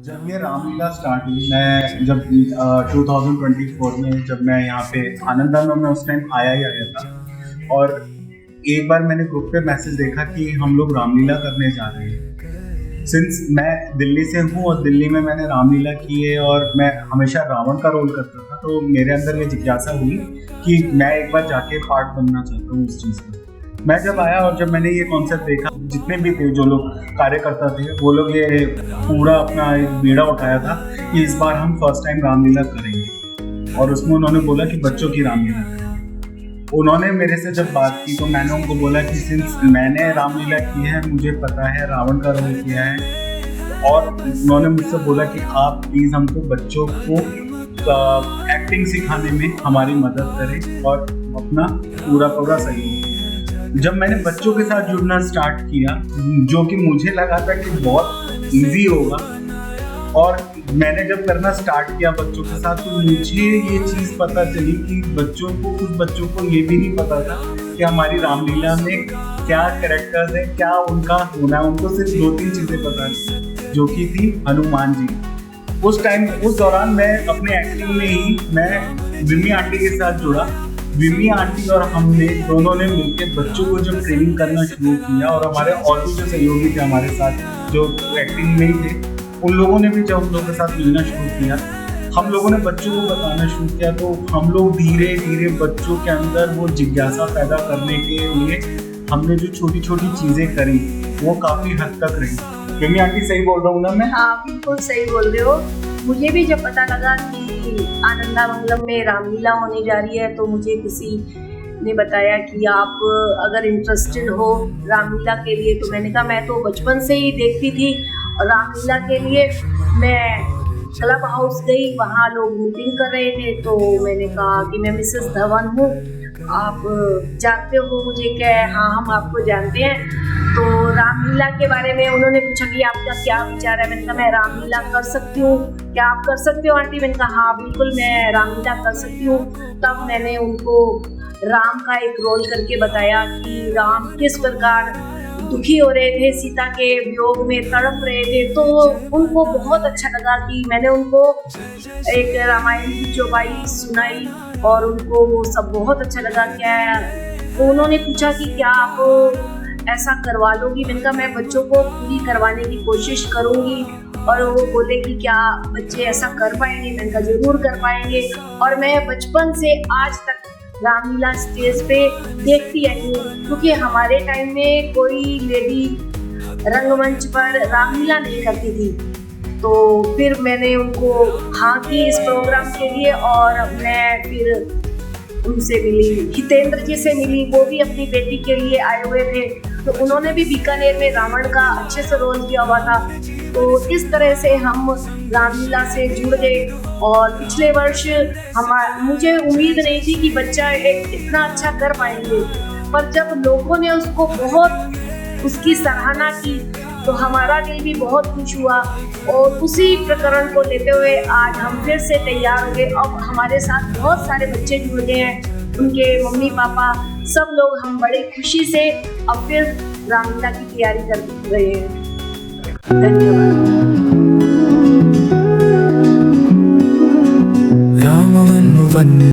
जब ये रामलीला स्टार्ट हुई, मैं जब 2024 में जब मैं यहाँ पे आनंदधाम में उस टाइम आया ही आया था। और एक बार मैंने ग्रुप पे मैसेज देखा कि हम लोग रामलीला करने जा रहे हैं। सिंस मैं दिल्ली से हूँ और दिल्ली में मैंने रामलीला की है और मैं हमेशा रावण का रोल करता था, तो मेरे अंदर ये जिज्ञासा हुई कि मैं एक बार जाके पार्ट बनना चाहता हूँ उस चीज़ का। मैं जब आया और जब मैंने ये कॉन्सेप्ट देखा, जितने भी थे जो लोग कार्यकर्ता थे वो लोग ये पूरा अपना एक बीड़ा उठाया था कि इस बार हम फर्स्ट टाइम रामलीला करेंगे। और उसमें उन्होंने बोला कि बच्चों की रामलीला करेंगे। उन्होंने मेरे से जब बात की तो मैंने उनको बोला कि सिंस मैंने रामलीला की है, मुझे पता है रावण का रोल किया है, और उन्होंने मुझसे बोला कि आप प्लीज़ हमको बच्चों को एक्टिंग सिखाने में हमारी मदद करें और अपना पूरा सहयोग। जब मैंने बच्चों के साथ जुड़ना स्टार्ट किया, जो कि मुझे लगा था कि बहुत इजी होगा, और मैंने जब करना स्टार्ट किया बच्चों के साथ, तो मुझे ये चीज़ पता चली कि कुछ बच्चों को ये भी नहीं पता था कि हमारी रामलीला में क्या कैरेक्टर्स है, क्या उनका होना है। उनको सिर्फ 2-3 चीज़ें पता थी, जो कि थी हनुमान जी। उस दौरान मैं अपने एक्टिंग में ही मैं विमी आंटी के साथ जुड़ा। विमी आंटी और हमने दोनों ने मिलकर बच्चों को जब ट्रेनिंग करना शुरू किया, और हमारे और भी जो सहयोगी थे हमारे साथ जो एक्टिंग में ही थे, उन लोगों ने भी जब हम लोगों के साथ मिलना शुरू किया, हम लोगों ने बच्चों को बताना शुरू किया, तो हम लोग धीरे धीरे बच्चों के अंदर वो जिज्ञासा पैदा करने के लिए हमने जो छोटी छोटी चीज़ें करी वो काफ़ी हद तक रही। विमी आंटी सही बोल रहा हूँ ना मैं? हाँ, बिल्कुल सही बोल रहे हो। मुझे भी जब पता लगा कि आनंदामंगलम में रामलीला होने जा रही है, तो मुझे किसी ने बताया कि आप अगर इंटरेस्टेड हो रामलीला के लिए, तो मैंने कहा मैं तो बचपन से ही देखती थी, और रामलीला के लिए मैं क्लब हाउस गई, वहाँ लोग मीटिंग कर रहे थे, तो मैंने कहा कि मैं मिसेस धवन हूँ, आप जानते हो मुझे? क्या? हाँ, हम आपको जानते हैं। तो रामलीला के बारे में उन्होंने पूछा कि आपका क्या विचार है। मैंने कहा मैं रामलीला कर सकती हूँ, क्या आप कर सकते हो आंटी? मैंने कहा हाँ बिल्कुल, मैं रामलीला कर सकती हूँ। तब मैंने उनको राम का एक रोल करके बताया कि राम किस प्रकार दुखी हो रहे थे, सीता के वियोग में तड़प रहे थे। तो उनको बहुत अच्छा लगा कि मैंने उनको एक रामायण की चौपाई सुनाई, और उनको वो सब बहुत अच्छा लगा। क्या? तो उन्होंने पूछा कि क्या आप ऐसा करवा लोगी? मैंने कहा मैं बच्चों को पूरी करवाने की कोशिश करूँगी। और वो बोले कि क्या बच्चे ऐसा कर पाएंगे? मैंने कहा जरूर कर पाएंगे। और मैं बचपन से आज तक रामलीला स्टेज पे देखती आई हूँ, क्योंकि हमारे टाइम में कोई लेडी रंगमंच पर रामलीला नहीं करती थी। तो फिर मैंने उनको हाँ की इस प्रोग्राम के लिए, और मैं फिर उनसे मिली, हितेंद्र जी से मिली, वो भी अपनी बेटी के लिए आए हुए थे, तो उन्होंने भी बीकानेर में रावण का अच्छे से रोल किया हुआ था। तो इस तरह से हम रामलीला से जुड़ गए। और पिछले वर्ष मुझे उम्मीद नहीं थी कि बच्चा इतना अच्छा कर पाएंगे, पर जब लोगों ने उसको बहुत उसकी सराहना की, तो हमारा दिल भी बहुत खुश हुआ। और उसी प्रकरण को लेते हुए आज हम फिर से तैयार हो गए। अब हमारे साथ बहुत सारे बच्चे जुड़ गए हैं, उनके मम्मी पापा सब लोग, हम बड़ी खुशी से अब फिर रामलीला की तैयारी कर रहे हैं। धन्यवाद।